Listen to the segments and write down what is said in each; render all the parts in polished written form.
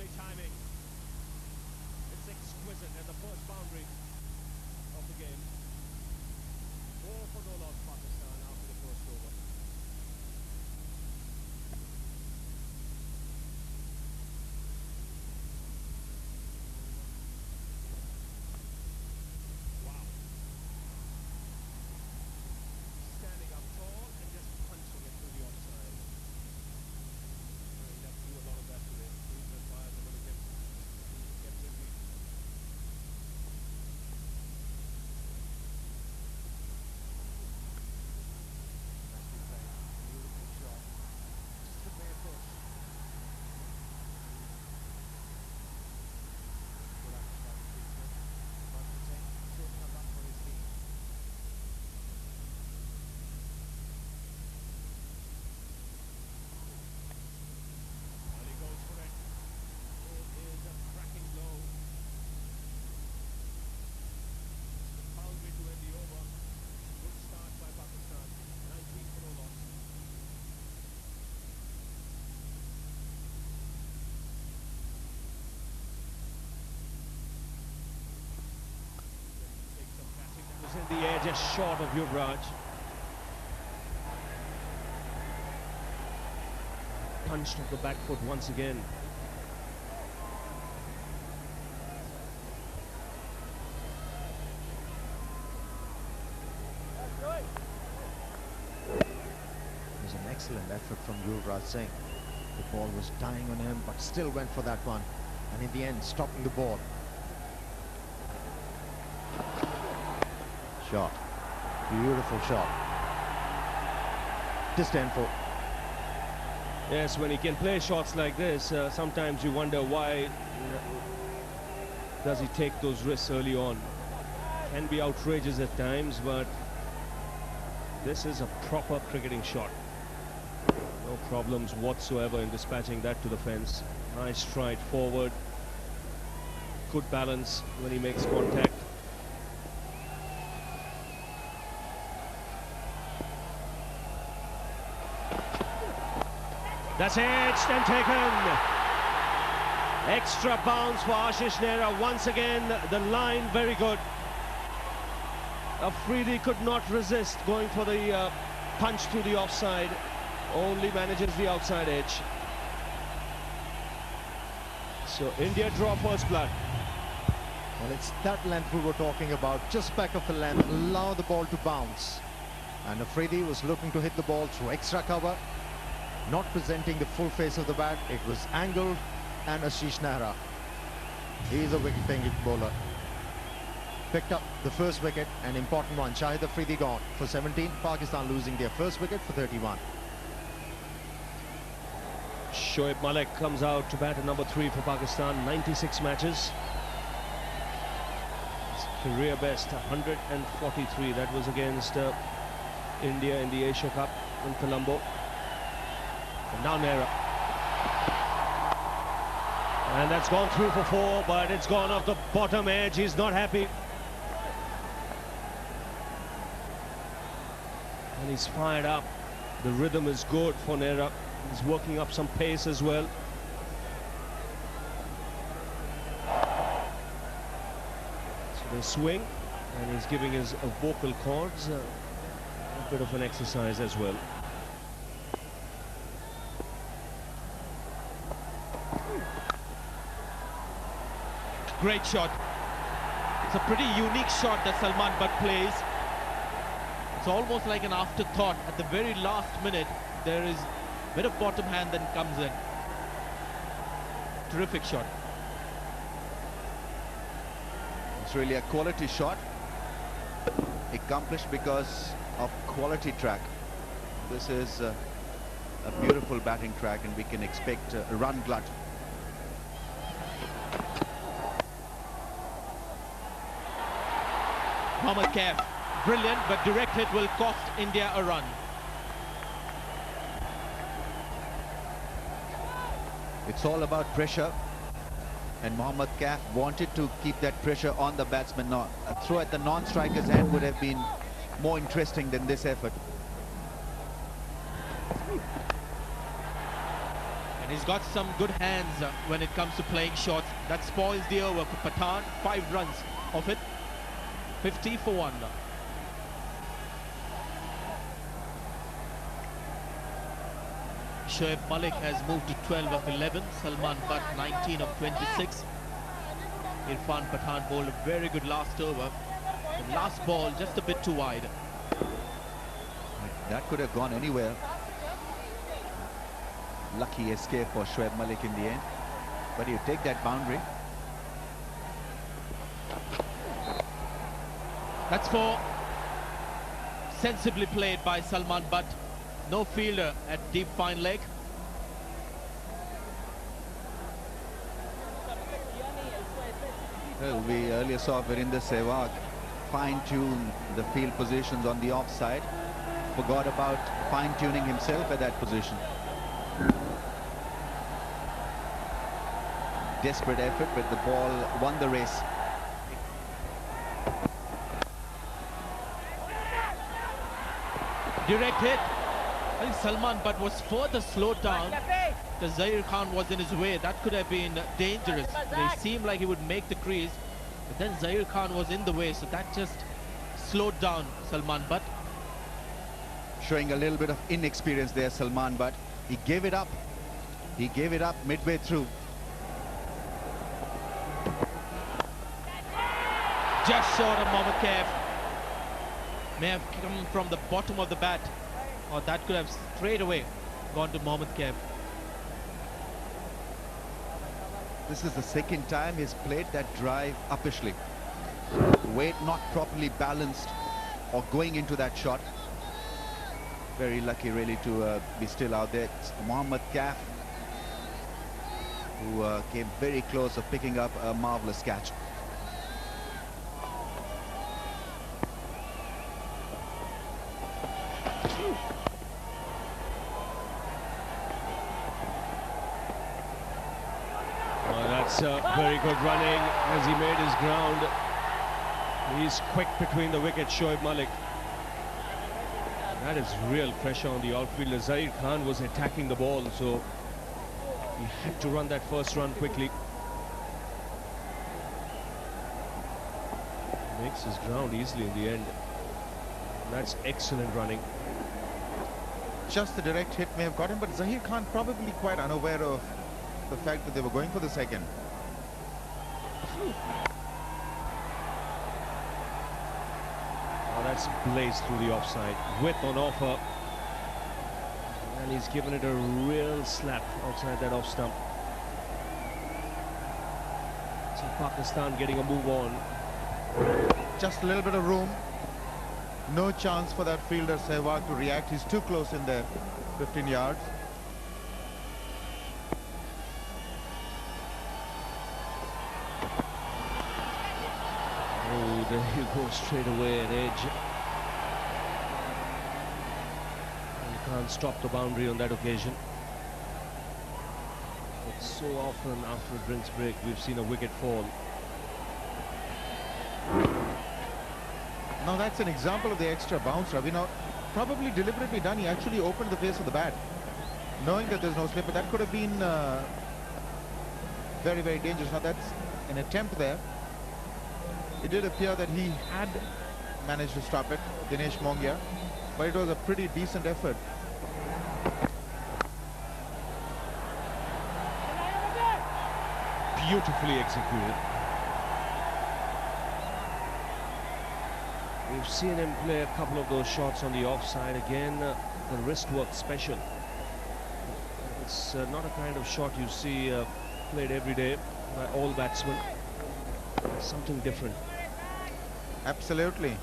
Lovely timing. It's exquisite at the first boundary of the game. 4 for no loss Pakistan after the first over. Wow. Standing up tall and just punching it through the offside. He'd have to do a lot of that today. These umpires are going to get busy. Nicely played. Beautiful shot. Just a mere push. Good exercise, Peter. But to take soaking up that for his team. And he goes for it. It is a cracking blow. It's the boundary to end the over. Good start by Pakistan. 19 for no loss. Take some batting. That was in the air, just short of Yuvraj. Punched off the back foot once again. It was an excellent effort from Yuvraj Singh. The ball was dying on him, but still went for that one. And in the end, stopping the ball. Shot. Beautiful shot. Disdainful. Yes, when he can play shots like this, sometimes you wonder why does he take those risks early on. Can be outrageous at times, but this is a proper cricketing shot. No problems whatsoever in dispatching that to the fence. Nice stride forward. Good balance when he makes contact. That's edged and taken. Extra bounce for Ashish Nehra. Once again, the line very good. Afridi could not resist going for the punch through the offside. Only manages the outside edge. So India draw first blood. Well, it's that length we were talking about. Just back of the length. Allow the ball to bounce. And Afridi was looking to hit the ball through extra cover. Not presenting the full face of the bat. It was angled, and Ashish Nehra. He is a wicket-taking bowler. Picked up the first wicket, an important one. Shahid Afridi gone for 17. Pakistan losing their first wicket for 31. Shoaib Malik comes out to bat at number 3 for Pakistan. 96 matches. His career best, 143. That was against India in the Asia Cup in Colombo. And now Nehra. And that's gone through for 4, but it's gone off the bottom edge. He's not happy. And he's fired up. The rhythm is good for Nehra. He's working up some pace as well. So the swing, and he's giving his vocal cords a bit of an exercise as well. Great shot. It's a pretty unique shot that Salman Butt plays. It's almost like an afterthought. At the very last minute, there is a bit of bottom hand that comes in. Terrific shot. It's really a quality shot, accomplished because of quality track. This is a beautiful batting track, and we can expect a run glut. Mohammad Kaif, brilliant, but direct hit will cost India a run. It's all about pressure, and Mohammad Kaif wanted to keep that pressure on the batsman. Now, a throw at the non-striker's hand would have been more interesting than this effort. And he's got some good hands when it comes to playing shots. That spoils the over for Pathan. 5 runs of it. 50 for 1. Shoaib Malik has moved to 12 of 11. Salman Butt 19 of 26. Irfan Pathan bowled a very good last over. The last ball just a bit too wide. That could have gone anywhere. Lucky escape for Shoaib Malik in the end. But you take that boundary. That's 4. Sensibly played by Salman Butt. No fielder at deep fine leg. Well, we earlier saw Virender Sehwag fine-tune the field positions on the offside. Forgot about fine-tuning himself at that position. Desperate effort, but the ball won the race. Direct hit. I think Salman Butt was further slowed down. The Zahir Khan was in his way. That could have been dangerous. They seemed like he would make the crease, but then Zahir Khan was in the way, so that just slowed down Salman Butt. Showing a little bit of inexperience there, Salman Butt. He gave it up. He gave it up midway through. Just short of Mohammad Kaif. May have come from the bottom of the bat, or that could have straight away gone to Mohammad Kaif. This is the second time he's played that drive uppishly. Weight not properly balanced or going into that shot. Very lucky really to be still out there. It's Mohammad Kaif, who came very close of picking up a marvelous catch. Very good running as he made his ground. He's quick between the wickets, Shoaib Malik. That is real pressure on the outfielder. Zahir Khan was attacking the ball, so he had to run that first run quickly. Makes his ground easily in the end. That's excellent running. Just the direct hit may have got him, but Zahir Khan probably quite unaware of the fact that they were going for the second. Oh, that's blazed through the offside. Width on offer. And he's given it a real slap outside that off stump. So Pakistan getting a move on. Just a little bit of room. No chance for that fielder Sehwag to react. He's too close in there. 15 yards. Oh, there you go, straight away at edge. And you can't stop the boundary on that occasion. But so often after a drinks break, we've seen a wicket fall. Now that's an example of the extra bounce, Ravi. Now, probably deliberately done. He actually opened the face of the bat, knowing that there's no slip, but that could have been very, very dangerous. Now that's an attempt there. It did appear that he had managed to stop it, Dinesh Mongia, but it was a pretty decent effort. Beautifully executed. We've seen him play a couple of those shots on the offside. Again, the wrist work special. It's not a kind of shot you see played every day by all batsmen. Something different. Absolutely.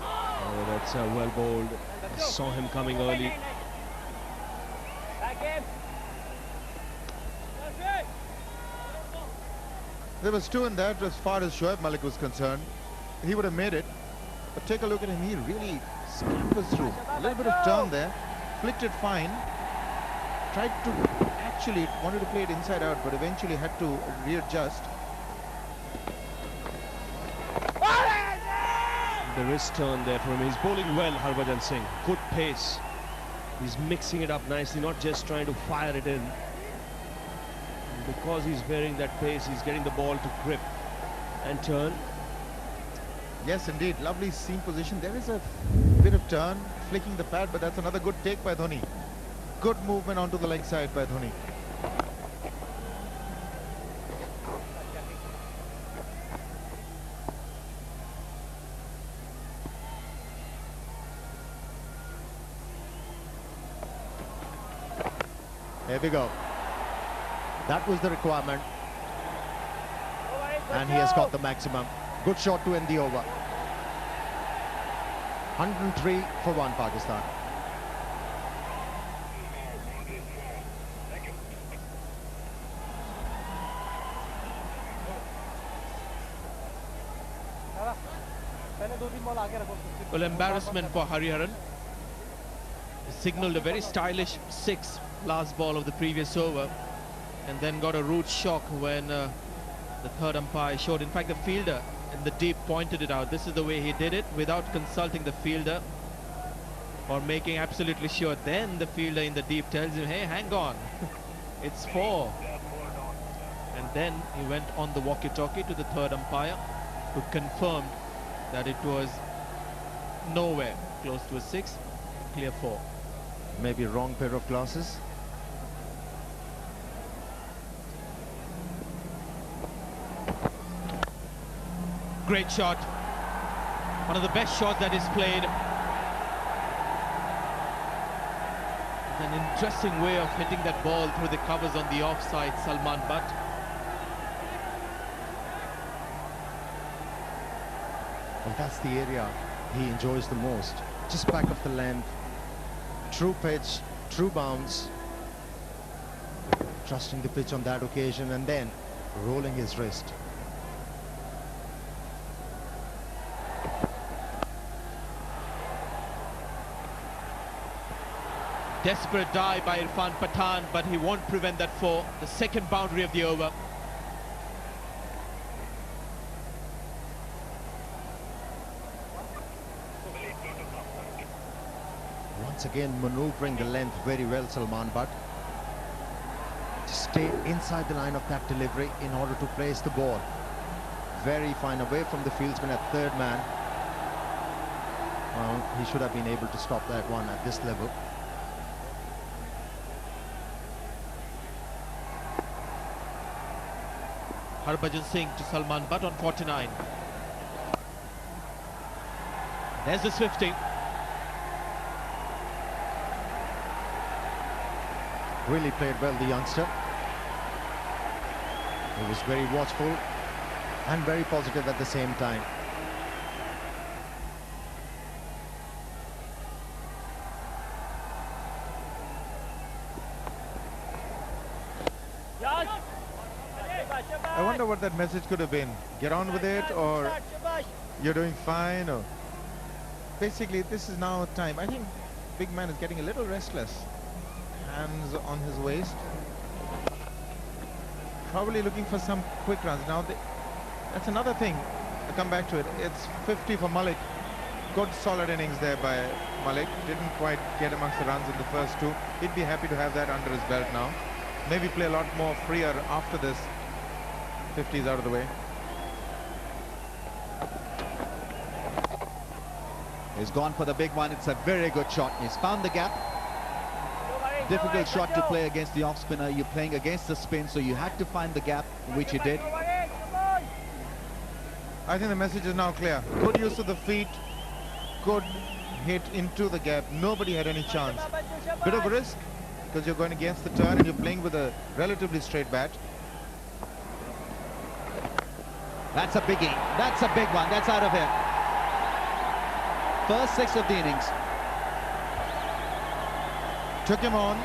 Oh, that's well bowled. I saw him coming early. There was two in that as far as Shoaib Malik was concerned. He would have made it. But take a look at him. He really scampers through. A little bit of turn there. Flicked it fine. tried to actually wanted to play it inside out, but eventually had to readjust. The wrist turn there from him. He's bowling well, Harbhajan Singh. Good pace. He's mixing it up nicely, not just trying to fire it in. Because he's varying that pace, he's getting the ball to grip and turn. Yes, indeed. Lovely seam position. There is a bit of turn, flicking the pad, but that's another good take by Dhoni. Good movement onto the leg side by Dhoni. Here we go. That was the requirement. And he has got the maximum. Good shot to end the over. 103 for 1 Pakistan. Well, embarrassment for Hariharan. He signalled a very stylish 6 last ball of the previous over, and then got a rude shock when the third umpire showed. In fact, the fielder in the deep pointed it out. This is the way he did it, without consulting the fielder or making absolutely sure. Then the fielder in the deep tells him, hey, hang on, it's 4. And then he went on the walkie-talkie to the third umpire, who confirmed that it was nowhere close to a 6, clear 4. Maybe wrong pair of glasses. Great shot. One of the best shots that is played. An interesting way of hitting that ball through the covers on the offside, Salman Butt. Well, that's the area he enjoys the most. Just back of the length. True pitch, true bounce. Trusting the pitch on that occasion and then rolling his wrist. Desperate dive by Irfan Pathan, but he won't prevent that for the second boundary of the over. Once again maneuvering the length very well, Salman Butt. To stay inside the line of that delivery in order to place the ball. Very fine, away from the fieldsman at third man. Well, he should have been able to stop that one at this level. Harbhajan Singh to Salman Butt on 49. There's the swifting. Really played well, the youngster. He was very watchful and very positive at the same time. I wonder what that message could have been. Get on with it, or you're doing fine, or basically this is now time. I think big man is getting a little restless. Hands on his waist. Probably looking for some quick runs. Now that's another thing. I'll come back to it. It's 50 for Malik. Good solid innings there by Malik. Didn't quite get amongst the runs in the first 2. He'd be happy to have that under his belt now. Maybe play a lot more freer after this. 50's out of the way. He's gone for the big one. It's a very good shot. He's found the gap. Difficult shot to play against the off spinner. You're playing against the spin, so you had to find the gap, which he did. I think the message is now clear. Good use of the feet. Good hit into the gap. Nobody had any chance. Bit of a risk because you're going against the turn and you're playing with a relatively straight bat. That's a biggie. That's a big one. That's out of here. First 6 of the innings. Took him on.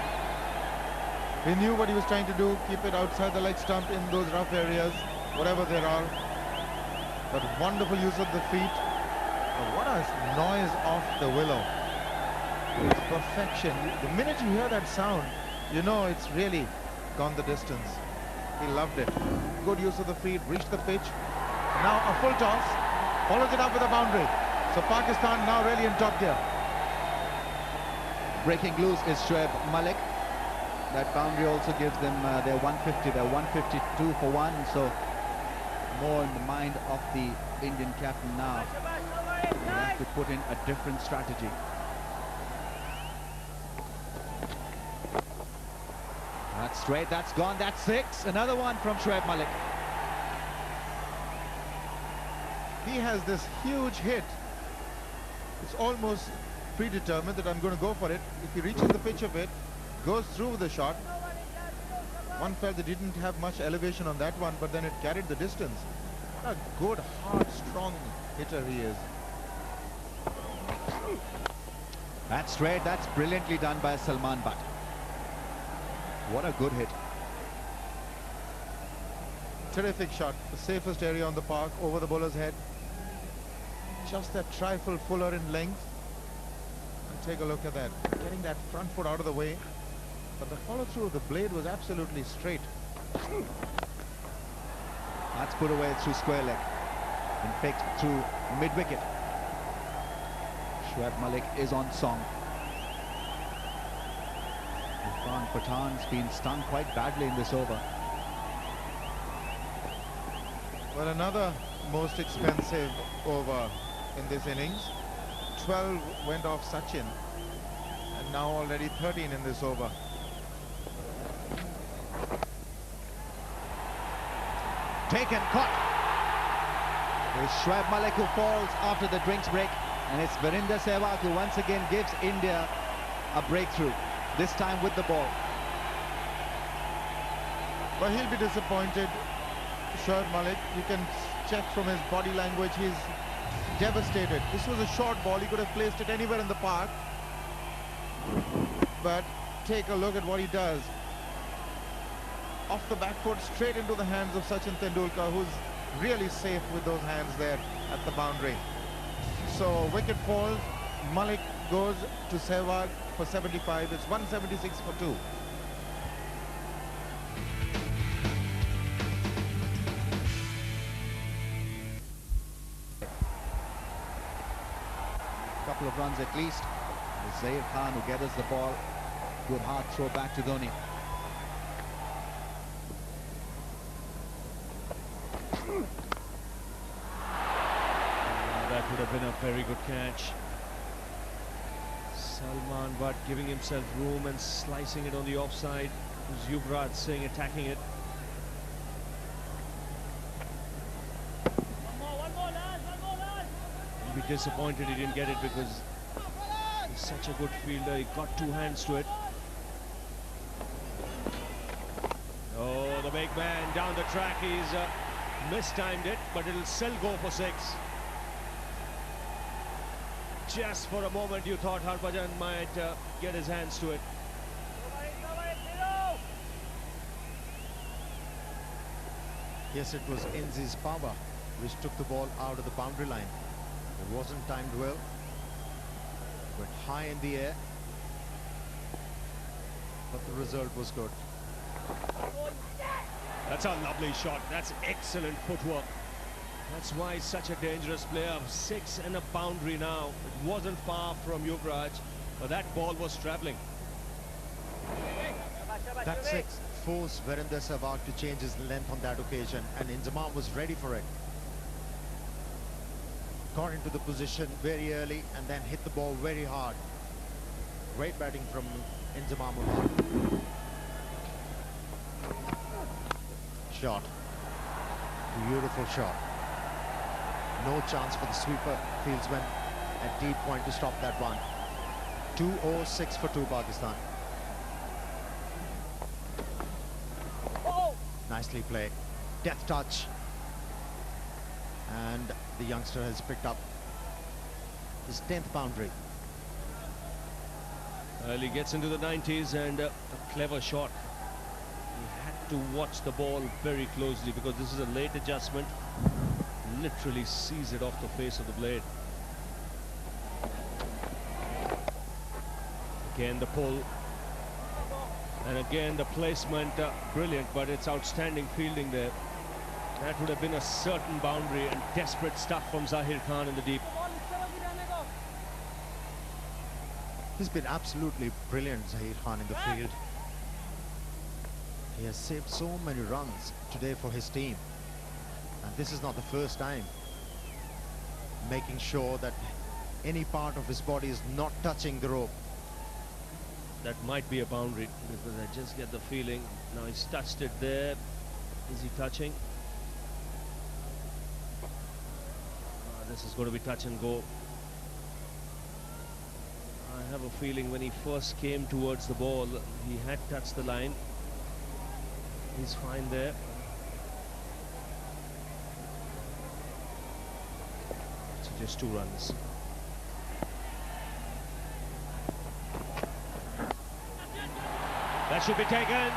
He knew what he was trying to do. Keep it outside the leg stump in those rough areas, whatever there are. But wonderful use of the feet. Oh, what a noise off the willow. It's perfection. The minute you hear that sound, You know, it's really gone the distance. He loved it. Good use of the feet, reached the pitch. Now a full toss, follows it up with a boundary. So Pakistan now really in top gear. Breaking loose is Shoaib Malik. That boundary also gives them their 150. They're 152 for one, so more in the mind of the Indian captain now. They have to put in a different strategy. That's straight, that's gone, that's six. Another one from Shoaib Malik. He has this huge hit. It's almost predetermined that I'm going to go for it. If he reaches the pitch of it, goes through with the shot. One felt they didn't have much elevation on that one, but then it carried the distance. A good, hard, strong hitter he is. That's straight, that's brilliantly done by Salman Butt. What a good hit. Terrific shot. The safest area on the park, over the bowler's head. Just that trifle fuller in length. And take a look at that. Getting that front foot out of the way. But the follow through of the blade was absolutely straight. That's put away through square leg and picked through mid-wicket. Shoaib Malik is on song. Irfan Pathan's been stung quite badly in this over. Well, another most expensive over in this innings. 12 went off Sachin. And now already 13 in this over. Taken, caught. There's Shoaib Malik who falls after the drinks break, and it's Virender Sehwag who once again gives India a breakthrough, this time with the ball. Well, he'll be disappointed. Shoaib Malik, you can check from his body language, he's devastated. This was a short ball, he could have placed it anywhere in the park. But take a look at what he does. Off the back foot, straight into the hands of Sachin Tendulkar, who's really safe with those hands there at the boundary. So wicket falls, Malik goes to Sehwag for 75. It's 176 for 2. Couple of runs at least. It's Zaid Khan who gathers the ball. Good hard throw back to Dhoni. That would have been a very good catch. Salman Butt giving himself room and slicing it on the offside. It was Yuvraj Singh attacking it. He'll be disappointed he didn't get it because he's such a good fielder. He got two hands to it. Oh, the big man down the track. He's mistimed it, but it'll still go for six. Just for a moment you thought Harbhajan might get his hands to it. Yes, it was Inzi's power which took the ball out of the boundary line. It wasn't timed well. Went high in the air. But the result was good. That's a lovely shot. That's excellent footwork. That's why he's such a dangerous player. Six and a boundary now. It wasn't far from Yuvraj, but that ball was travelling. That six forced Virender Sehwag to change his length on that occasion, and Inzamam was ready for it. Got into the position very early and then hit the ball very hard. Great batting from Inzamam. Shot. Beautiful shot. No chance for the sweeper fieldsman at deep point to stop that run. 206 for 2 Pakistan. Nicely played. Death touch. And the youngster has picked up his 10th boundary. He gets into the 90s and a clever shot. He had to watch the ball very closely because this is a late adjustment. Literally sees it off the face of the blade. Again the pull. And again, the placement, brilliant, but it's outstanding fielding there. That would have been a certain boundary, and desperate stuff from Zahir Khan in the deep. He's been absolutely brilliant, Zahir Khan, in the field. He has saved so many runs today for his team. And this is not the first time. Making sure that any part of his body is not touching the rope. That might be a boundary, because I just get the feeling. Now he's touched it there. Is he touching? This is going to be touch and go. I have a feeling when he first came towards the ball, he had touched the line. He's fine there. So just 2 runs. That should be taken.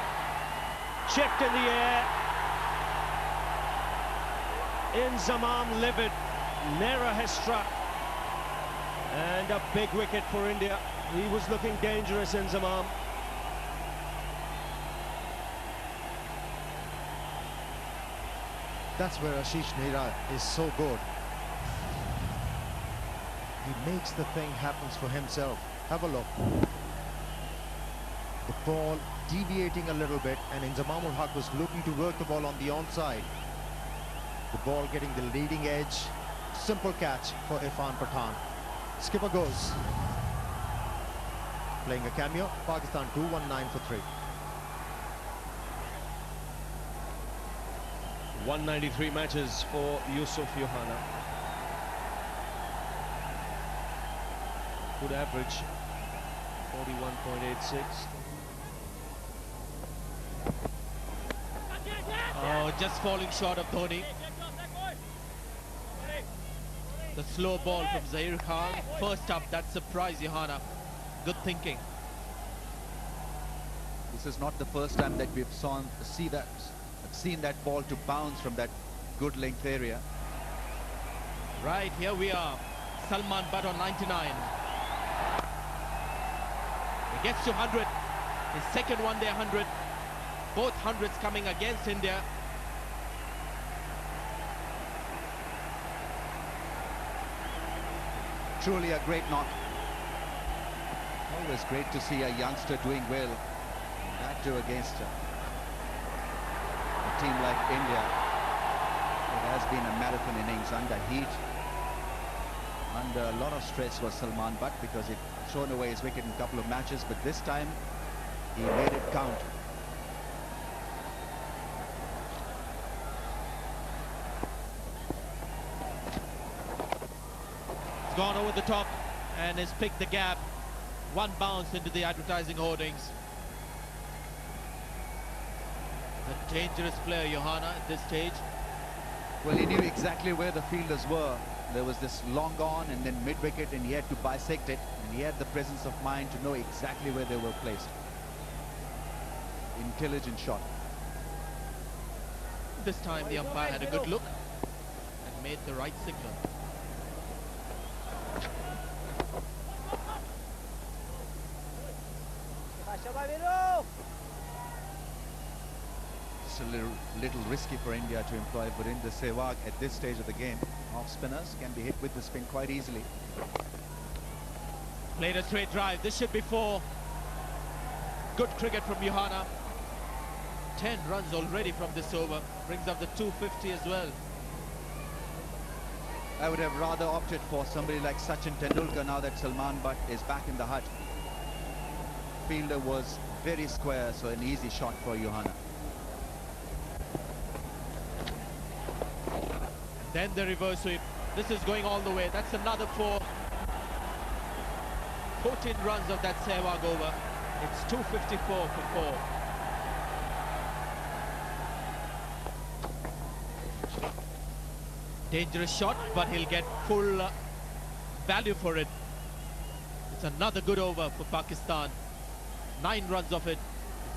Checked in the air. Inzamam livid. Nera has struck. And a big wicket for India. He was looking dangerous, Inzamam. That's where Ashish Nehra is so good. He makes the thing happen for himself. Have a look. The ball deviating a little bit, and Inzamamul Haq was looking to work the ball on the onside. The ball getting the leading edge. Simple catch for Irfan Pathan. Skipper goes. Playing a cameo. Pakistan 219 for 3. 193 matches for Yusuf Yohana. Good average. 41.86. Oh, just falling short of Dhoni. The slow ball from Zahir Khan. First up, that surprised Yohana. Good thinking. This is not the first time that we've seen that ball to bounce from that good length area. Right, here we are. Salman Butt on 99. He gets to 100. His second one day 100. Both hundreds coming against India. Truly a great knock. Always great to see a youngster doing well. That too against a team like India. It has been a marathon innings under heat. Under a lot of stress was Salman Butt, because he'd thrown away his wicket in a couple of matches, but this time he made it count. He's gone over the top and has picked the gap. One bounce into the advertising hoardings. A dangerous player, Yohana, at this stage. Well, he knew exactly where the fielders were. There was this long on and then mid-wicket, and he had to bisect it, and he had the presence of mind to know exactly where they were placed. Intelligent shot. This time the umpire had a good look and made the right signal. It's a little risky for India to employ Virendra Sehwag at this stage of the game. Off spinners can be hit with the spin quite easily. Played a straight drive. This should be 4. Good cricket from Yohana. 10 runs already from this over. Brings up the 250 as well. I would have rather opted for somebody like Sachin Tendulkar now that Salman Butt is back in the hut. Fielder was very square, so an easy shot for Yohana. Then the reverse sweep. This is going all the way. That's another 4. 14 runs of that Sehwag over. It's 254 for 4. Dangerous shot, but he'll get full value for it. It's another good over for Pakistan. 9 runs of it.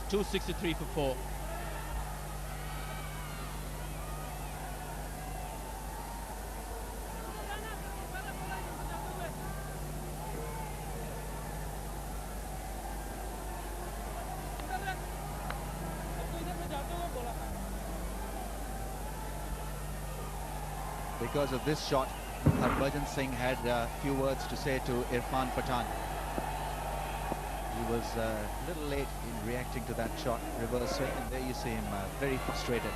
It's 263 for 4. Because of this shot, Harbhajan Singh had a few words to say to Irfan Pathan. He was a little late in reacting to that shot, reverse swing, and there you see him very frustrated.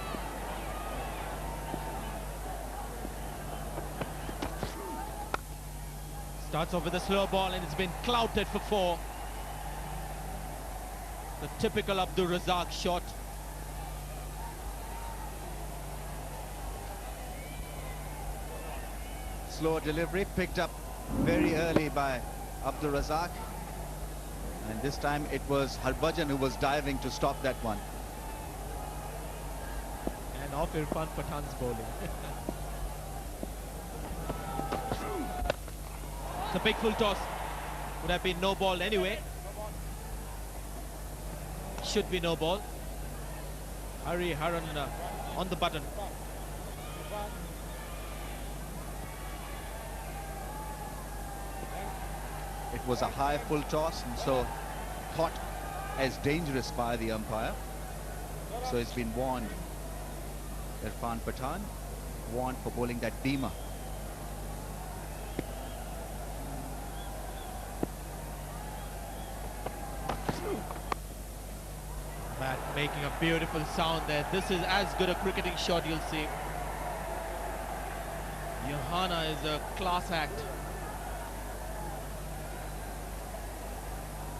Starts off with a slow ball and it's been clouted for 4. The typical Abdul Razak shot. Slow delivery picked up very early by Abdul Razak. And this time it was Harbhajan who was diving to stop that one. And off Irfan Pathan's bowling. It's a big full toss. Would have been no ball anyway. Should be no ball. Hari Haran on the button. It was a high full toss and so thought as dangerous by the umpire. So it's been warned. Irfan Pathan warned for bowling that Dima. Matt making a beautiful sound there. This is as good a cricketing shot you'll see. Johanna is a class act.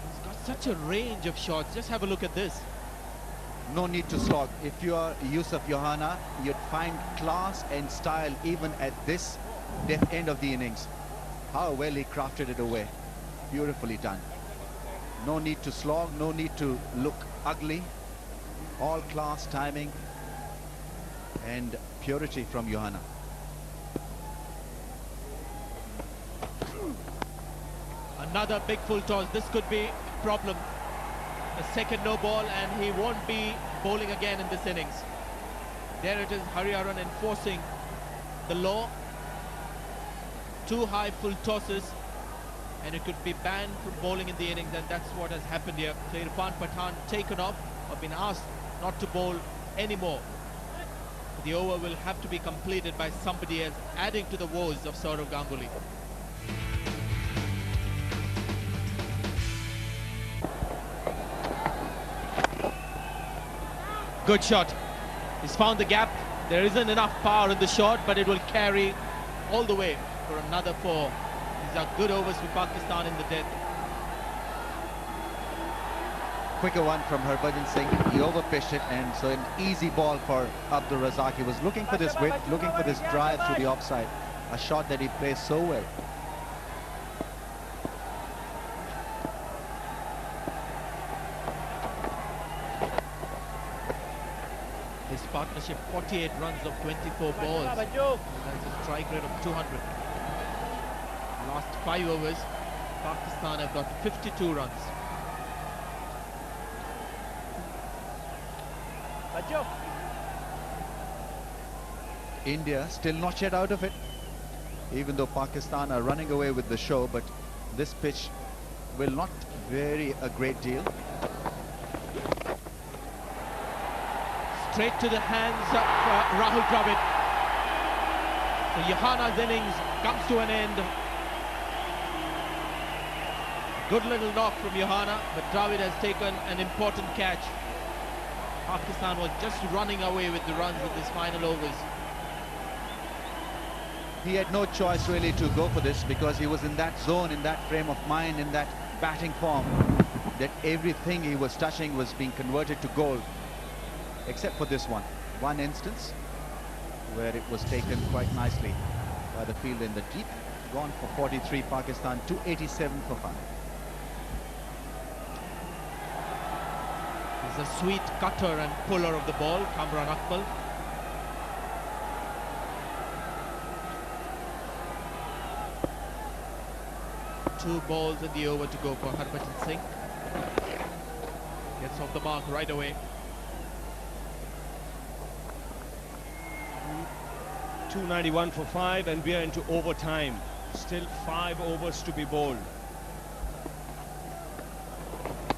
He's got such a range of shots. Just have a look at this. No need to slog. If you are Yusuf Johanna, you'd find class and style even at this death end of the innings. How well he crafted it away. Beautifully done. No need to slog, no need to look ugly. All class, timing and purity from Johanna. Another big full toss. This could be a problem. A second no ball and he won't be bowling again in this innings. There it is, Hariharan enforcing the law. 2 high full tosses and it could be banned from bowling in the innings, and that's what has happened here. So Irfan Pathan taken off or been asked not to bowl anymore. The over will have to be completed by somebody else, adding to the woes of Sourav Ganguly. Good shot. He's found the gap. There isn't enough power in the shot, but it will carry all the way for another 4. These are good overs for Pakistan in the death. Quicker one from Harbhajan Singh. He overpitched it, and so an easy ball for Abdul Razak. He was looking for this width, looking for this drive to the offside. A shot that he plays so well. His partnership 48 runs of 24 balls. That's a strike rate of 200. Last 5 overs, Pakistan have got 52 runs. India still not yet out of it, even though Pakistan are running away with the show, but this pitch will not vary a great deal. Straight to the hands of Rahul Dravid. So Johanna's innings comes to an end. Good little knock from Johanna, but Dravid has taken an important catch. Pakistan was just running away with the runs in this final overs. He had no choice really to go for this, because he was in that zone, in that frame of mind, in that batting form, that everything he was touching was being converted to gold, except for this one instance where it was taken quite nicely by the field in the deep. Gone for 43, Pakistan 287 for 5. He's a sweet cutter and puller of the ball, Kamran Akmal. Two balls in the over to go for Harbhajan Singh. Gets off the mark right away. 291 for 5, and we are into overtime. Still 5 overs to be bowled.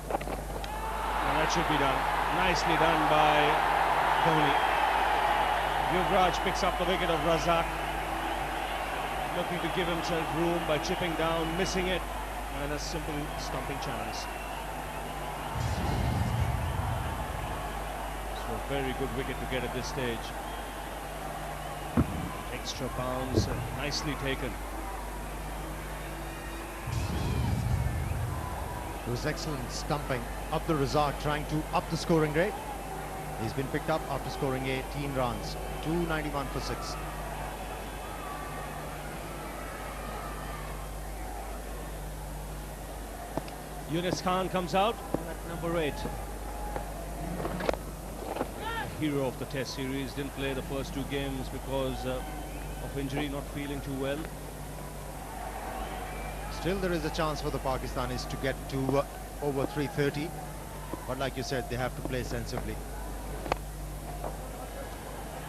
And that should be done. Nicely done by Dhoni. Yuvraj picks up the wicket of Razak. looking to give himself room by chipping down, missing it, and a simple stumping chance. So a very good wicket to get at this stage. Extra bounce, nicely taken. It was excellent stumping. Abdul Razak trying to up the scoring rate. He's been picked up after scoring 18 runs. 291 for 6. Yunus Khan comes out at number 8. The hero of the Test series, didn't play the first 2 games because of injury, not feeling too well. Still there is a chance for the Pakistanis to get to over 330. But like you said, they have to play sensibly.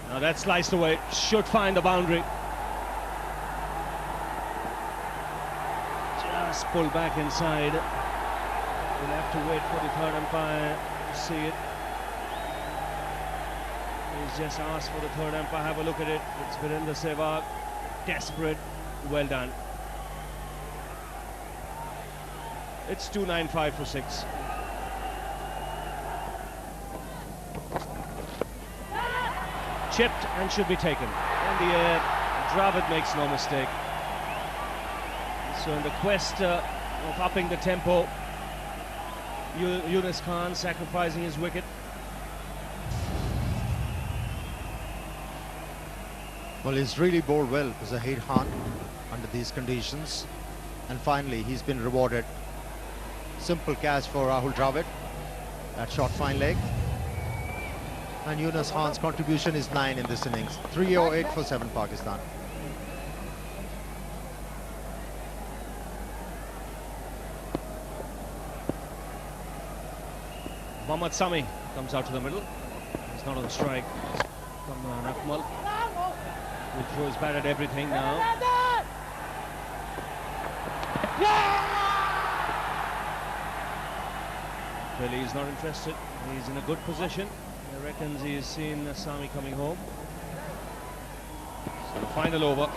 Now that's sliced away, should find the boundary. Just pull back inside. We'll have to wait for the third umpire to see it. He's just asked for the third umpire, have a look at it. It's Virendra Sehwag, desperate, well done. It's 295 for 6. Chipped and should be taken. In the air, Dravid makes no mistake. So in the quest of upping the tempo, Yunus Khan sacrificing his wicket. Well, he's really bowled well for Zahir Khan under these conditions. And finally, he's been rewarded. Simple catch for Rahul Dravid. That shot fine leg. And Yunus Khan's contribution is 9 in this innings. 308 for 7 Pakistan. Mohammad Sami comes out to the middle. He's not on strike. Kamran Akmal will throw his bat at everything now. Really, he's not interested. He's in a good position. He reckons he's seen Sami coming home. So the final over.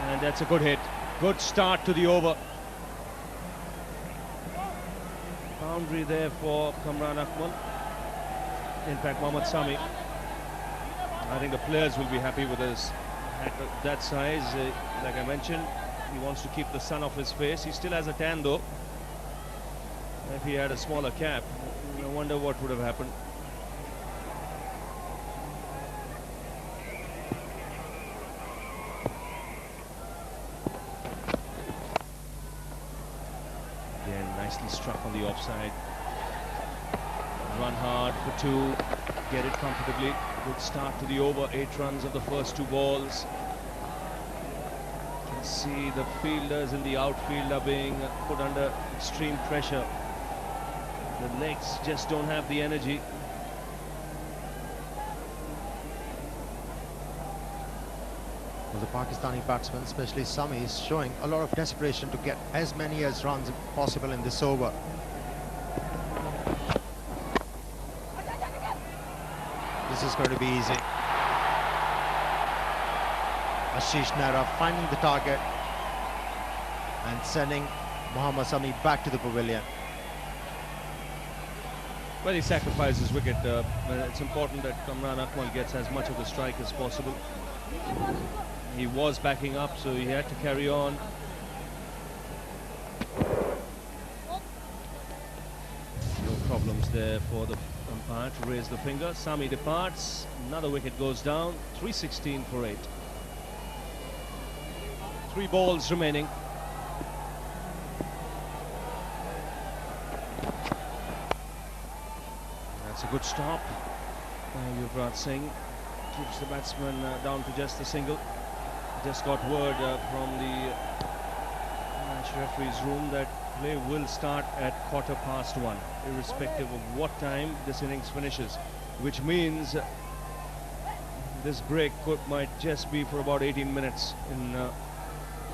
And that's a good hit. Good start to the over. Boundary there for Kamran Akmal. In fact, Mohammad Sami. I think the players will be happy with his at that size. Like I mentioned, he wants to keep the sun off his face. He still has a tan though. If he had a smaller cap, I wonder what would have happened. Again, nicely struck on the offside. Run hard for 2, get it comfortably. Good start to the over, 8 runs of the first 2 balls. You can see the fielders in the outfield are being put under extreme pressure. The legs just don't have the energy. Well, the Pakistani batsman, especially Sami, is showing a lot of desperation to get as many as runs possible in this over. This is going to be easy. Ashish Nehra finding the target and sending Mohammad Sami back to the pavilion. Well, he sacrificed his wicket. It's important that Kamran Akmal gets as much of the strike as possible. He was backing up, so he had to carry on. No problems there for the umpire to raise the finger. Sami departs. Another wicket goes down. 316 for 8. 3 balls remaining. That's a good stop. Yuvraj Singh keeps the batsman down to just a single. Just got word from the match referee's room that play will start at 1:15, irrespective of what time this innings finishes, which means this break might just be for about 18 minutes in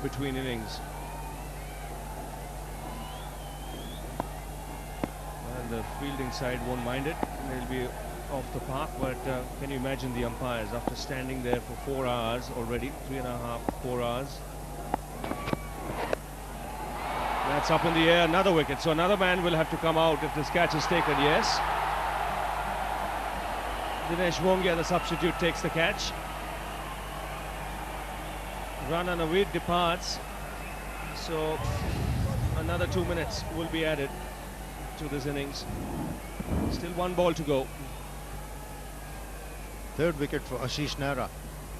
between innings. And the fielding side won't mind it. They'll be off the park, but can you imagine the umpires after standing there for 4 hours already, 3.5, 4 hours. That's up in the air, another wicket. So another man will have to come out if this catch is taken, yes. Dinesh Wongia, the substitute, takes the catch. Rana Naveed departs. So another 2 minutes will be added to this innings. Still 1 ball to go. Third wicket for Ashish Nehra,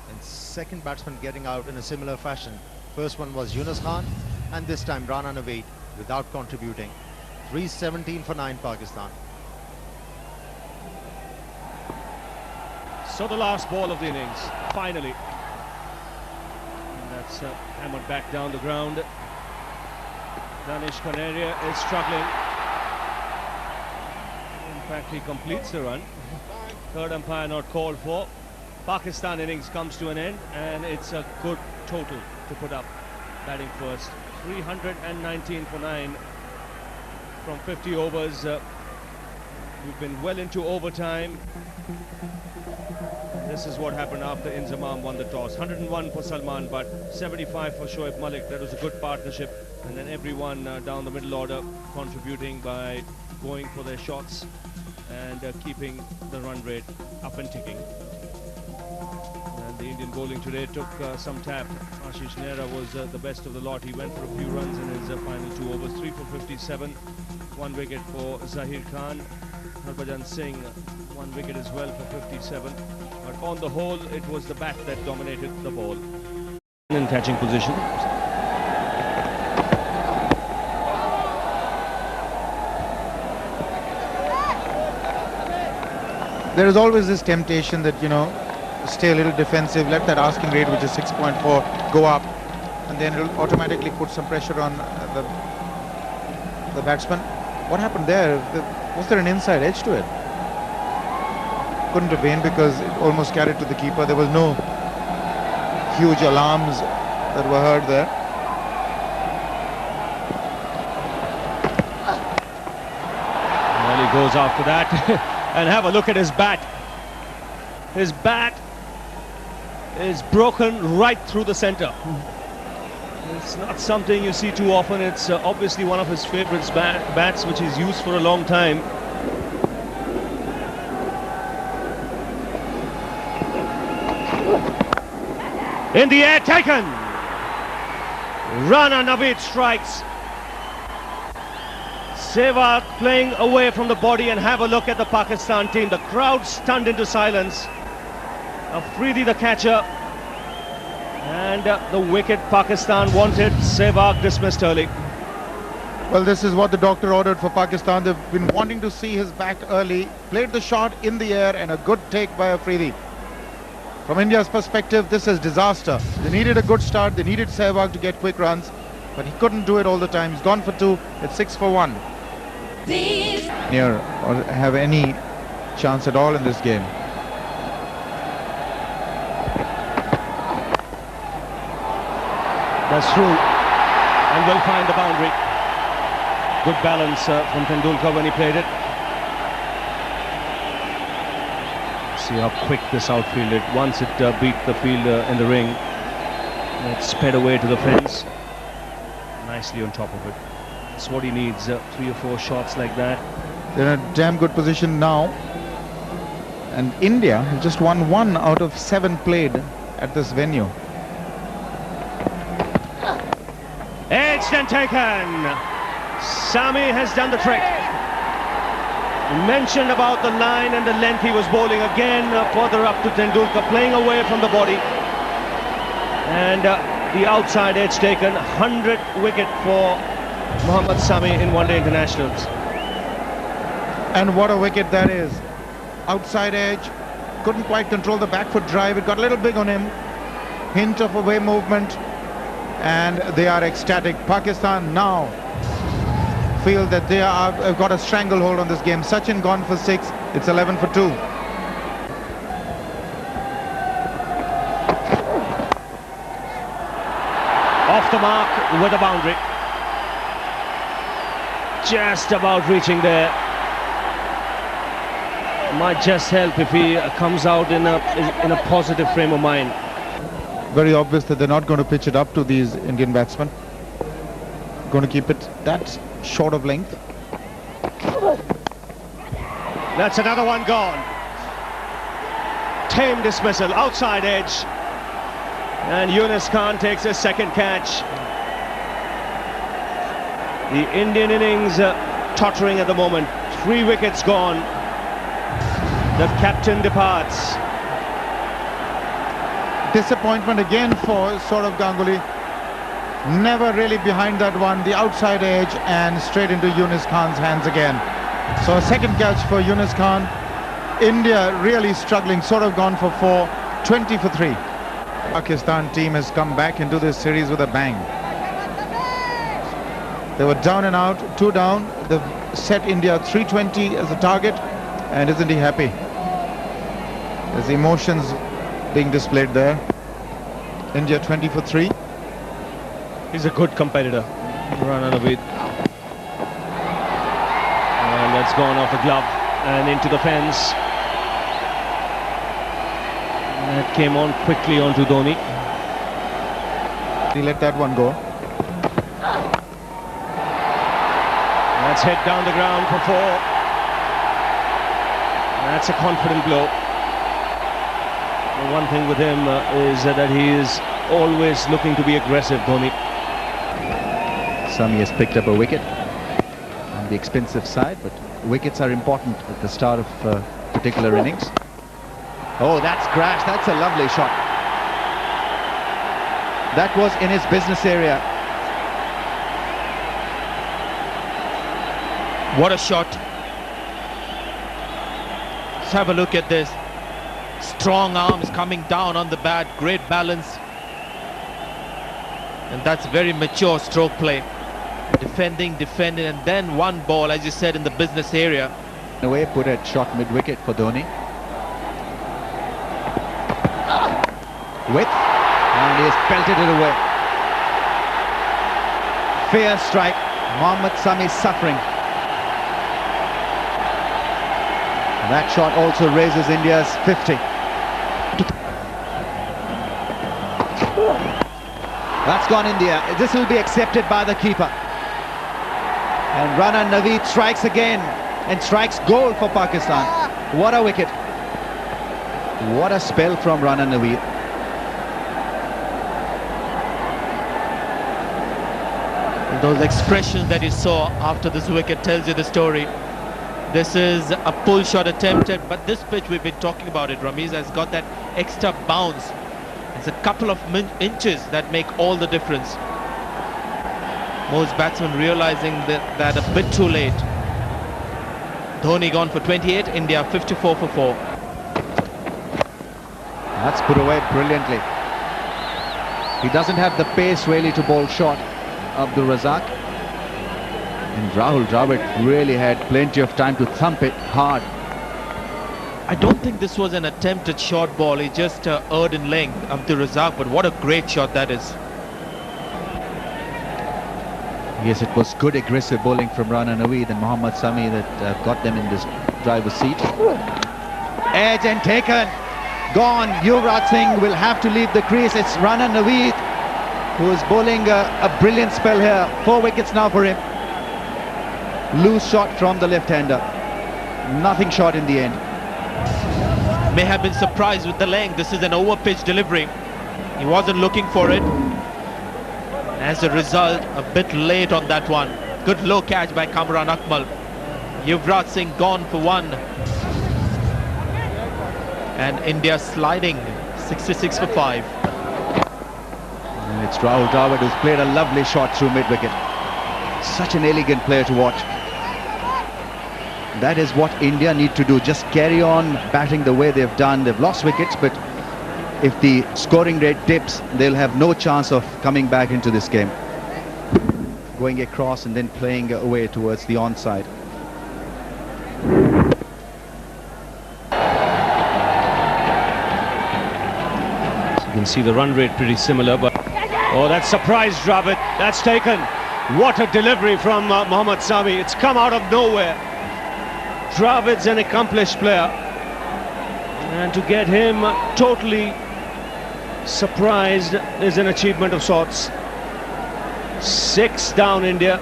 and second batsman getting out in a similar fashion. First one was Yunus Khan, and this time Rana Naveed without contributing. 317 for 9 Pakistan. So the last ball of the innings, finally. And that's hammered back down the ground. Danish Kaneria is struggling. In fact, he completes the run. Third umpire not called for. Pakistan innings comes to an end, and it's a good total to put up. Batting first, 319 for 9 from 50 overs. We've been well into overtime. This is what happened after Inzamam won the toss. 101 for Salman, but 75 for Shoaib Malik. That was a good partnership. And then everyone down the middle order contributing by going for their shots and keeping the run rate up and ticking. And the Indian bowling today took some tap. Ashish Nehra was the best of the lot. He went for a few runs in his final 2 overs. 3 for 57. 1 wicket for Zahir Khan. Harbhajan Singh, 1 wicket as well for 57. But on the whole, it was the bat that dominated the ball. In catching position. There is always this temptation that, you know, stay a little defensive, let that asking rate, which is 6.4, go up, and then it'll automatically put some pressure on the batsman. What happened there? Was there an inside edge to it? Couldn't have been, because it almost carried to the keeper. There was no huge alarms that were heard there. Well, he goes after that. And have a look at his bat. His bat is broken right through the centre. It's not something you see too often. It's obviously one of his favourite bats, which he's used for a long time. In the air, taken. Rana Naveed strikes. Sehwag playing away from the body, and have a look at the Pakistan team. The crowd stunned into silence. Afridi the catcher, and the wicket Pakistan wanted. Sehwag dismissed early. Well, this is what the doctor ordered for Pakistan. They've been wanting to see his back early. Played the shot in the air, and a good take by Afridi. From India's perspective, this is disaster. They needed a good start. They needed Sehwag to get quick runs, but he couldn't do it all the time. He's gone for 2. It's 6 for 1. Near or have any chance at all in this game. That's true, and will find the boundary. Good balance from Tendulkar when he played it. See how quick this outfield is. Once it beat the fielder in the ring, it sped away to the fence. Nicely on top of it. That's what he needs, 3 or 4 shots like that. They're in a damn good position now. And India has just won 1 out of 7 played at this venue. Edged and taken. Sami has done the trick. Mentioned about the line and the length. He was bowling again further up to Tendulkar, playing away from the body. And the outside edge taken. 100th wicket for Mohammad Sami in one-day internationals. And what a wicket that is. Outside edge. Couldn't quite control the back foot drive. It got a little big on him. Hint of away movement. And they are ecstatic. Pakistan now feel that they have got a stranglehold on this game. Sachin gone for 6. It's 11 for 2. Off the mark with a boundary. Just about reaching there. might just help if he comes out in a positive frame of mind. Very obvious that they're not going to pitch it up to these Indian batsmen. Going to keep it that short of length. That's another one gone. Tame dismissal, outside edge. And Yunus Khan takes his second catch. The Indian innings tottering at the moment. 3 wickets gone. The captain departs. Disappointment again for Saurav Ganguly. Never really behind that one. The outside edge and straight into Yunus Khan's hands again. So a second catch for Yunus Khan. India really struggling. Saurav gone for 4. 20 for 3. Pakistan team has come back into this series with a bang. They were down and out, 2 down. They've set India 320 as a target, and isn't he happy? There's emotions being displayed there. India 20 for 3. He's a good competitor. Rana Naveed. And that's gone off the glove and into the fence. That came on quickly onto Dhoni. He let that one go. That's hit down the ground for 4. That's a confident blow. The one thing with him is that he is always looking to be aggressive, Dhoni. Sami has picked up a wicket on the expensive side, but wickets are important at the start of particular innings. Oh, that's crashed. That's a lovely shot. That was in his business area. What a shot. Let's have a look at this. Strong arms coming down on the bat. Great balance. And that's very mature stroke play. Defending, and then one ball, as you said, in the business area. In a way, put a shot mid-wicket for Dhoni. Width, and he has pelted it away. Fair strike. Mohammad Sami suffering. And that shot also raises India's 50. That's gone India. This will be accepted by the keeper. And Rana Naveed strikes again and strikes goal for Pakistan. What a wicket. What a spell from Rana Naveed. Those expressions that you saw after this wicket tells you the story. This is a pull shot attempted, but this pitch we've been talking about it, Ramiz, has got that extra bounce. It's a couple of inches that make all the difference. Most batsmen realizing that a bit too late. Dhoni gone for 28, India 54 for 4. That's put away brilliantly. He doesn't have the pace really to bowl short, Abdul Razak. And Rahul Dravid really had plenty of time to thump it hard. I don't think this was an attempt at short ball. He just erred in length, Abdul Razak, but what a great shot that is. Yes, it was good aggressive bowling from Rana Naveed and Mohammad Sami that got them in this driver's seat. Edge and taken. Gone. Yuvraj Singh will have to leave the crease. It's Rana Naveed who is bowling a brilliant spell here. 4 wickets now for him. Loose shot from the left-hander. Nothing short in the end. May have been surprised with the length. This is an over-pitch delivery. He wasn't looking for it. As a result, a bit late on that one. Good low catch by Kamran Akmal. Yuvraj Singh gone for 1. And India sliding 66 for 5. And it's Rahul Dravid who's played a lovely shot through mid-wicket. Such an elegant player to watch. That is what India need to do. Just carry on batting the way they've done. They've lost wickets, but if the scoring rate dips, they'll have no chance of coming back into this game. Going across and then playing away towards the onside. So you can see the run rate pretty similar, but oh, that surprised Dravid. That's taken. What a delivery from Mohammad Sami. It's come out of nowhere. Dravid's an accomplished player. And to get him totally surprised is an achievement of sorts. 6 down India.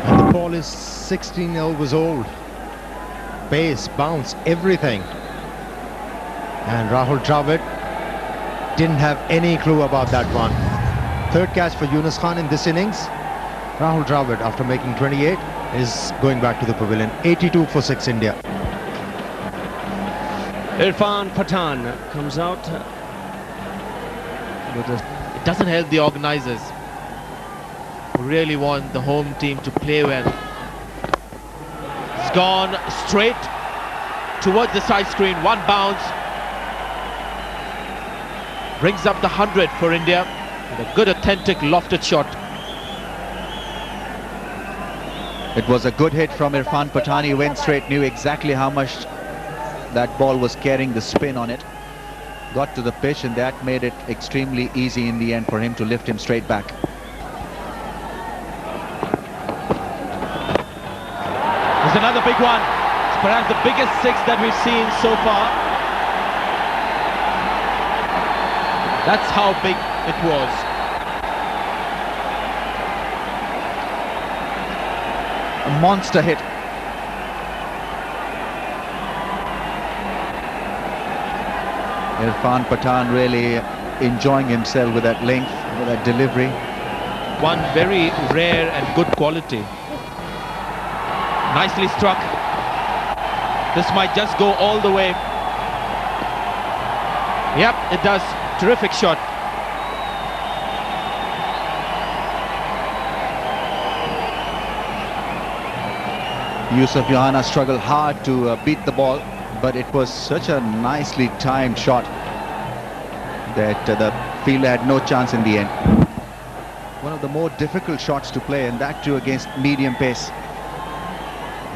And the ball is 16 overs old. Pace, bounce, everything. And Rahul Dravid didn't have any clue about that one. Third catch for Yunus Khan in this innings. Rahul Dravid, after making 28, is going back to the pavilion. 82 for 6 India. Irfan Pathan comes out. It doesn't help the organisers, who really want the home team to play well. It's gone straight towards the side screen. One bounce. Brings up the 100 for India. With a good, authentic, lofted shot. It was a good hit from Irfan Pathan. He went straight, knew exactly how much that ball was carrying the spin on it. Got to the pitch, and that made it extremely easy in the end for him to lift him straight back. There's another big one. It's perhaps the biggest 6 that we've seen so far. That's how big it was. A monster hit. Irfan Pathan really enjoying himself with that length, with that delivery. One very rare and good quality. Nicely struck. This might just go all the way. Yep, it does. Terrific shot. Yusuf Yohana struggled hard to beat the ball, but it was such a nicely timed shot that the fielder had no chance in the end. One of the more difficult shots to play, and that too against medium pace.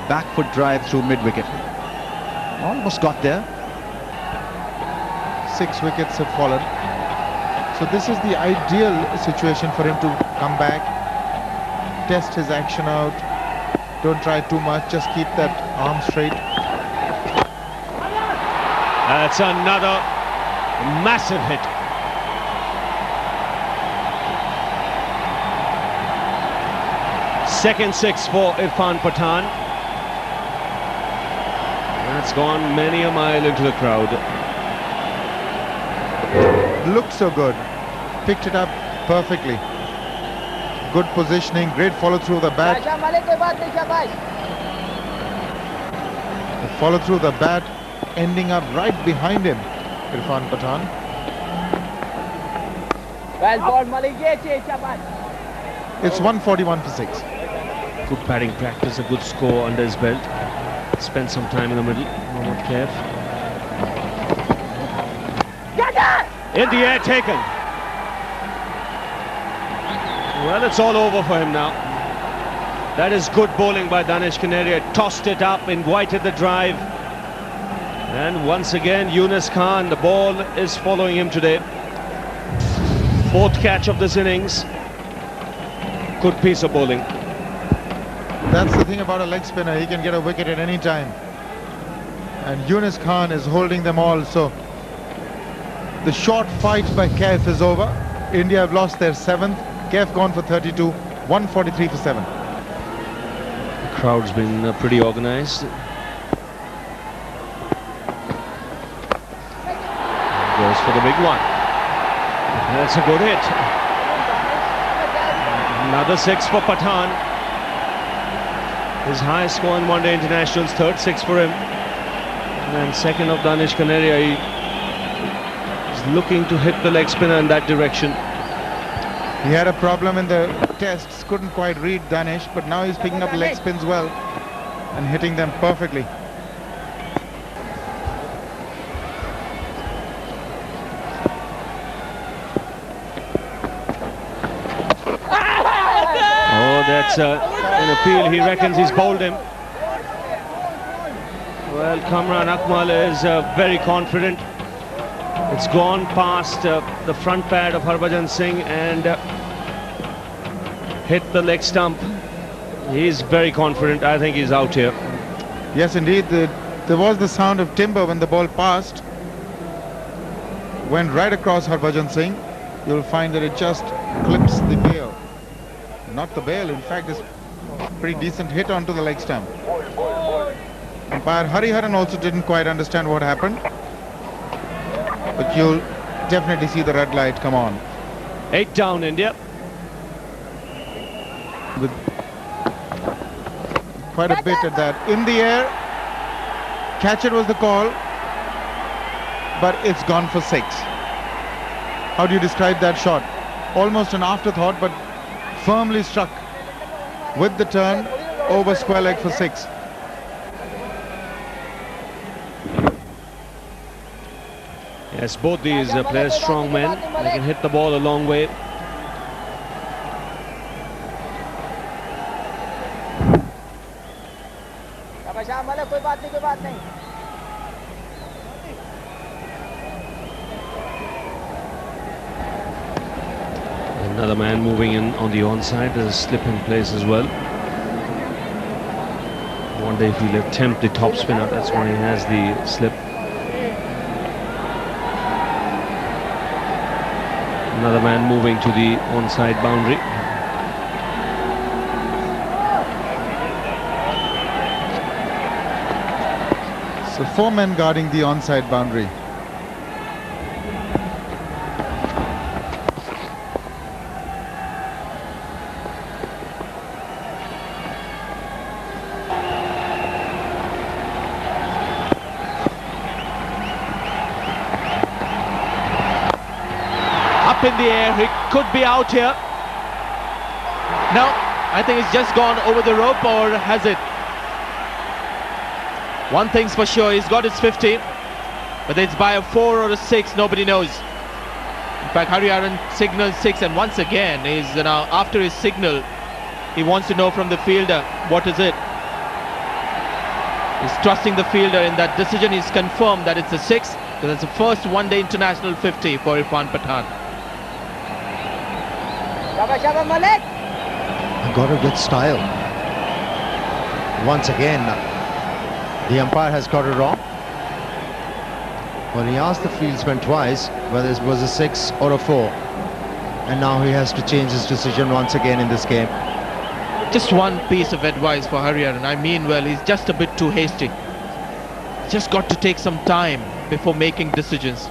Back foot drive through mid-wicket. Almost got there. 6 wickets have fallen. So this is the ideal situation for him to come back, test his action out. Don't try too much, just keep that arm straight. That's another massive hit. Second 6 for Irfan Pathan. That's gone many a mile into the crowd. Looked so good. Picked it up perfectly. Good positioning, great follow through the bat. The follow through the bat, ending up right behind him, Irfan Pathan. It's 141 for 6. Good batting practice, a good score under his belt. Spent some time in the middle. Mohammad Kaif. In the air, taken. Well, it's all over for him now. That is good bowling by Danish Kaneria. Tossed it up, invited the drive. And once again, Yunus Khan, the ball is following him today. 4th catch of this innings. Good piece of bowling. That's the thing about a leg spinner, he can get a wicket at any time. And Yunus Khan is holding them all, so the short fight by Kaif is over. India have lost their 7th. Kaif gone for 32, 143 for 7. The crowd's been pretty organised. Goes for the big one. That's a good hit. Another 6 for Pathan. His highest score in one-day internationals, 3rd 6 for him. And then 2nd of Danish Kaneria. He is looking to hit the leg spinner in that direction. He had a problem in the tests, couldn't quite read Danish, but now he's picking up leg spins well and hitting them perfectly. Oh, that's an appeal. He reckons he's bowled him. Well, Kamran Akmal is very confident. It's gone past the front pad of Harbhajan Singh and hit the leg stump. He's very confident. I think he's out here. Yes, indeed. There was the sound of timber when the ball passed. Went right across Harbhajan Singh. You'll find that it just clips the bail. Not the bail, in fact, it's a pretty decent hit onto the leg stump. Umpire Hariharan also didn't quite understand what happened. But you'll definitely see the red light come on. 8 down, India. With quite a bit at that. In the air. Catch it was the call. But it's gone for 6. How do you describe that shot? Almost an afterthought, but firmly struck with the turn over square leg for 6. Yes, both these players, strong men. They can hit the ball a long way. Another man moving in on the onside. There's a slip in place as well. I wonder if he'll attempt the top spinner. That's why he has the slip. Another man moving to the onside boundary. So 4 men guarding the onside boundary. Up in the air, he could be out here. No, I think it's just gone over the rope, or has it? One thing's for sure, he's got his 50. Whether it's by a 4 or a 6, nobody knows. In fact, Hariharan signals 6, and once again, he's now after his signal, he wants to know from the fielder, what is it? He's trusting the fielder in that decision. He's confirmed that it's a 6, because it's the first one-day international 50 for Irfan Pathan. Got a good style. Once again, the umpire has got it wrong. Well, he asked the fieldsman twice whether it was a 6 or a 4. And now he has to change his decision once again in this game. Just one piece of advice for Hariharan. I mean, well, he's just a bit too hasty. Just got to take some time before making decisions.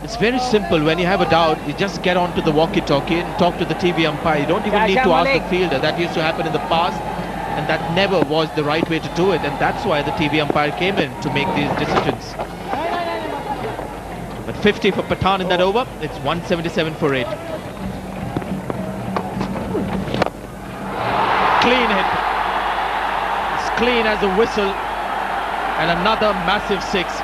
It's very simple. When you have a doubt, you just get onto the walkie-talkie and talk to the TV umpire. You don't even need to ask the fielder. That used to happen in the past, and that never was the right way to do it. And that's why the TV umpire came in to make these decisions. But 50 for Pathan in that over. It's 177 for 8. Clean hit. It's clean as a whistle. And another massive 6.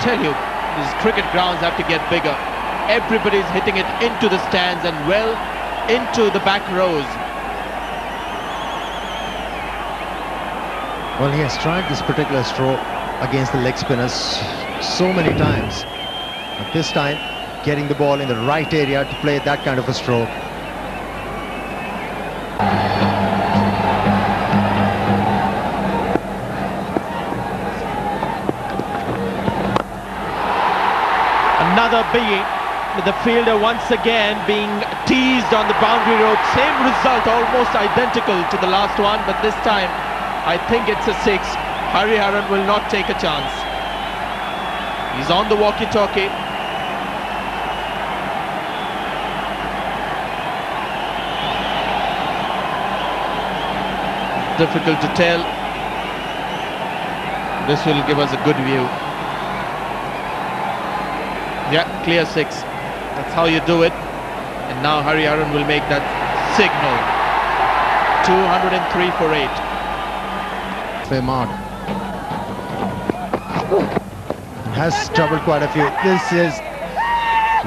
Tell you, these cricket grounds have to get bigger. Everybody's hitting it into the stands and well into the back rows. Well, he has tried this particular stroke against the leg spinners so many times. But this time, getting the ball in the right area to play that kind of a stroke. Another biggie, with the fielder once again being teased on the boundary rope. Same result, almost identical to the last one, but this time I think it's a 6. Hariharan will not take a chance. He's on the walkie-talkie. Difficult to tell. This will give us a good view. Yeah, clear 6. That's how you do it. And now Hariharan will make that signal. 203 for 8. Fair mark. Has struggled quite a few. This is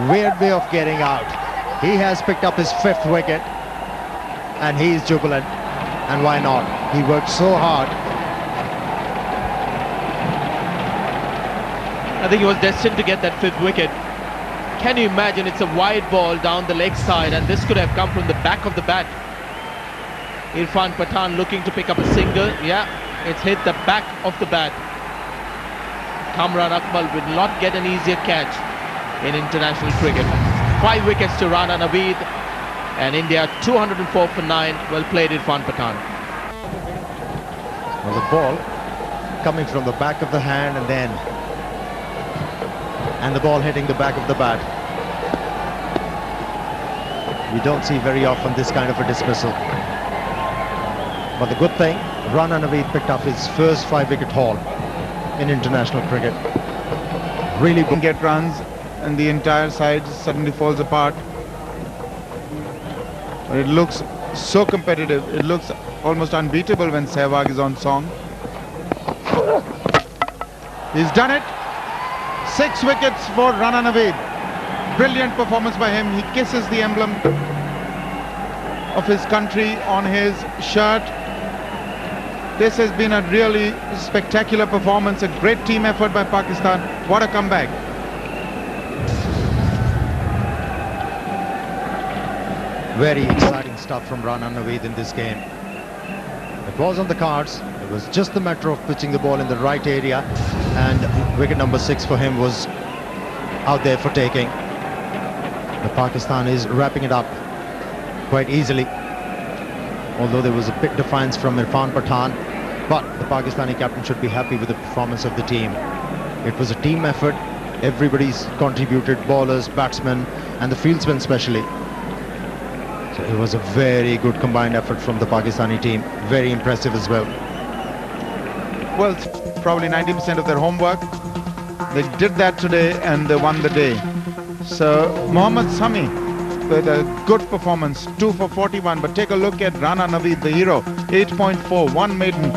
weird way of getting out. He has picked up his 5th wicket, and he is jubilant. And why not? He worked so hard. I think he was destined to get that 5th wicket. Can you imagine? It's a wide ball down the leg side, and this could have come from the back of the bat. Irfan Pathan looking to pick up a single. Yeah, it's hit the back of the bat. Kamran Akmal will not get an easier catch in international cricket. 5 wickets to Rana Naveed, and India 204 for 9. Well played, Irfan Pathan. Well, the ball coming from the back of the hand and the ball hitting the back of the bat. We don't see very often this kind of a dismissal. But the good thing, Rana Naveed picked up his first 5-wicket haul in international cricket. Really good. Get runs and the entire side suddenly falls apart. But it looks so competitive. It looks almost unbeatable when Sehwag is on song. He's done it. 6 wickets for Rana Naveed. Brilliant performance by him. He kisses the emblem of his country on his shirt. This has been a really spectacular performance, a great team effort by Pakistan. What a comeback. Very exciting stuff from Rana Naveed in this game. It was on the cards. It was just a matter of pitching the ball in the right area, and wicket number 6 for him was out there for taking. The Pakistan is wrapping it up quite easily, although there was a bit defiance from Irfan Pathan, but the Pakistani captain should be happy with the performance of the team. It was a team effort. Everybody's contributed, bowlers, batsmen, and the fieldsmen especially. So it was a very good combined effort from the Pakistani team. Very impressive as well. Well, probably 90% of their homework. They did that today and they won the day. So Mohammad Sami with a good performance, 2 for 41. But take a look at Rana Naveed, the hero, 8.4, 1 maiden,